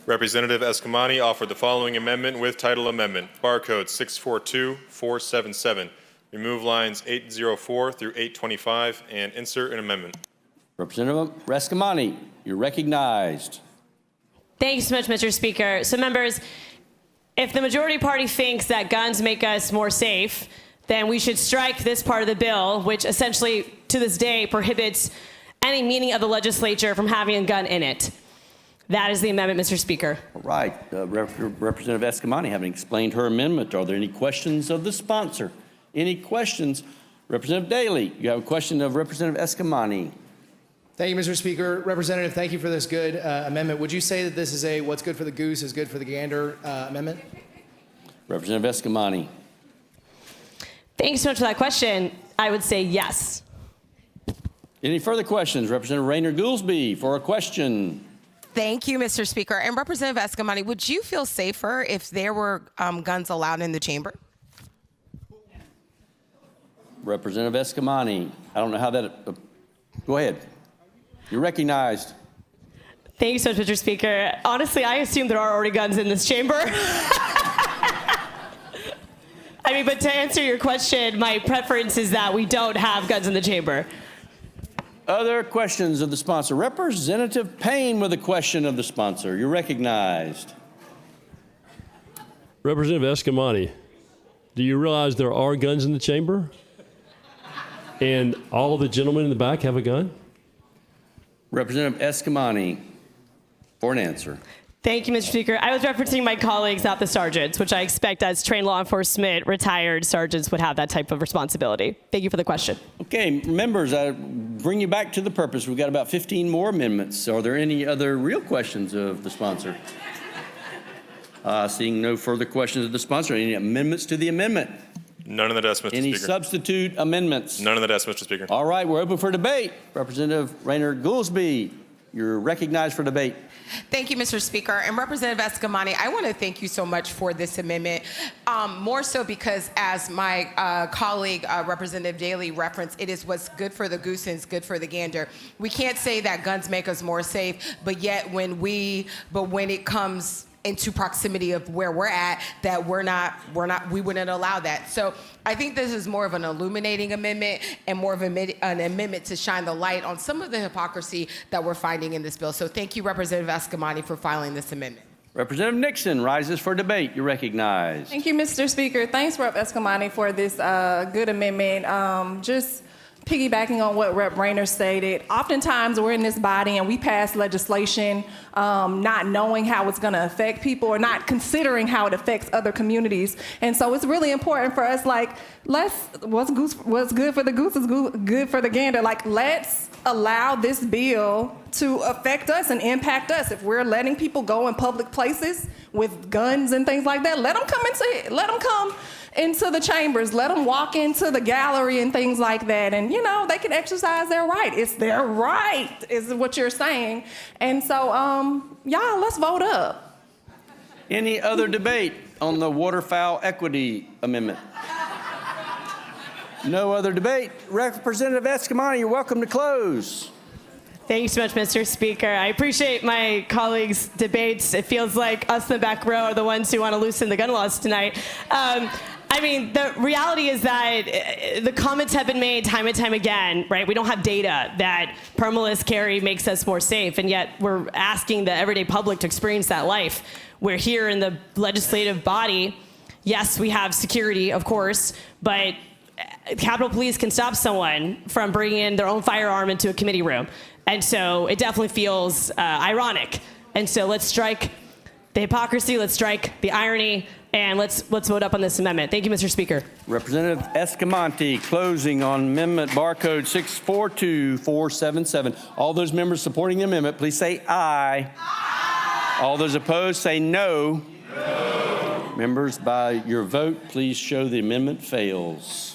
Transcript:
Representative Escamani offered the following amendment with title amendment. Barcode 642477. Remove lines 804 through 825 and insert an amendment. Representative Escamani, you're recognized. Thank you so much, Mr. Speaker. So members, if the majority party thinks that guns make us more safe, then we should strike this part of the bill, which essentially to this day prohibits any meaning of the legislature from having a gun in it. That is the amendment, Mr. Speaker. All right. Representative Escamani, having explained her amendment, are there any questions of the sponsor? Any questions? Representative Daly, you have a question of Representative Escamani. Thank you, Mr. Speaker. Representative, thank you for this good amendment. Would you say that this is a what's good for the goose is good for the gander amendment? Representative Escamani. Thank you so much for that question. I would say yes. Any further questions? Representative Rainer Goolsbee for a question. Thank you, Mr. Speaker. And Representative Escamani, would you feel safer if there were guns allowed in the chamber? Representative Escamani, I don't know how that, go ahead. You're recognized. Thank you so much, Mr. Speaker. Honestly, I assume there are already guns in this chamber. I mean, but to answer your question, my preference is that we don't have guns in the chamber. Other questions of the sponsor. Representative Payne with a question of the sponsor. You're recognized. Representative Escamani, do you realize there are guns in the chamber? And all of the gentlemen in the back have a gun? Representative Escamani for an answer. Thank you, Mr. Speaker. I was referencing my colleagues, not the sergeants, which I expect as trained law enforcement, retired sergeants would have that type of responsibility. Thank you for the question. Okay, members, I bring you back to the purpose. We've got about 15 more amendments. Are there any other real questions of the sponsor? Seeing no further questions of the sponsor, any amendments to the amendment? None in the desk, Mr. Speaker. Any substitute amendments? None in the desk, Mr. Speaker. All right, we're open for debate. Representative Rainer Goolsbee, you're recognized for debate. Thank you, Mr. Speaker. And Representative Escamani, I want to thank you so much for this amendment, more so because as my colleague, Representative Daly referenced, it is what's good for the goose and it's good for the gander. We can't say that guns make us more safe, but yet when it comes into proximity of where we're at, that we wouldn't allow that. So I think this is more of an illuminating amendment and more of an amendment to shine the light on some of the hypocrisy that we're finding in this bill. So thank you, Representative Escamani, for filing this amendment. Representative Nixon rises for debate. You're recognized. Thank you, Mr. Speaker. Thanks, Rep. Escamani, for this good amendment. Just piggybacking on what Rep. Rainer stated, oftentimes we're in this body and we pass legislation not knowing how it's going to affect people or not considering how it affects other communities. And so it's really important for us, like, what's good for the goose is good for the gander. Like, let's allow this bill to affect us and impact us. If we're letting people go in public places with guns and things like that, let them come into the chambers, let them walk into the gallery and things like that. And, you know, they can exercise their right. It's their right, is what you're saying. And so, y'all, let's vote up. Any other debate on the waterfowl equity amendment? No other debate. Representative Escamani, you're welcome to close. Thank you so much, Mr. Speaker. I appreciate my colleagues' debates. It feels like us in the back row are the ones who want to loosen the gun laws tonight. I mean, the reality is that the comments have been made time and time again, right? We don't have data that permitless carry makes us more safe, and yet we're asking the everyday public to experience that life. We're here in the legislative body. Yes, we have security, of course, but Capitol Police can stop someone from bringing in their own firearm into a committee room. And so it definitely feels ironic. And so let's strike the hypocrisy, let's strike the irony, and let's vote up on this amendment. Thank you, Mr. Speaker. Representative Escamani, closing on amendment barcode 642477. All those members supporting the amendment, please say aye. Aye. All those opposed, say no. No. Members, by your vote, please show the amendment fails.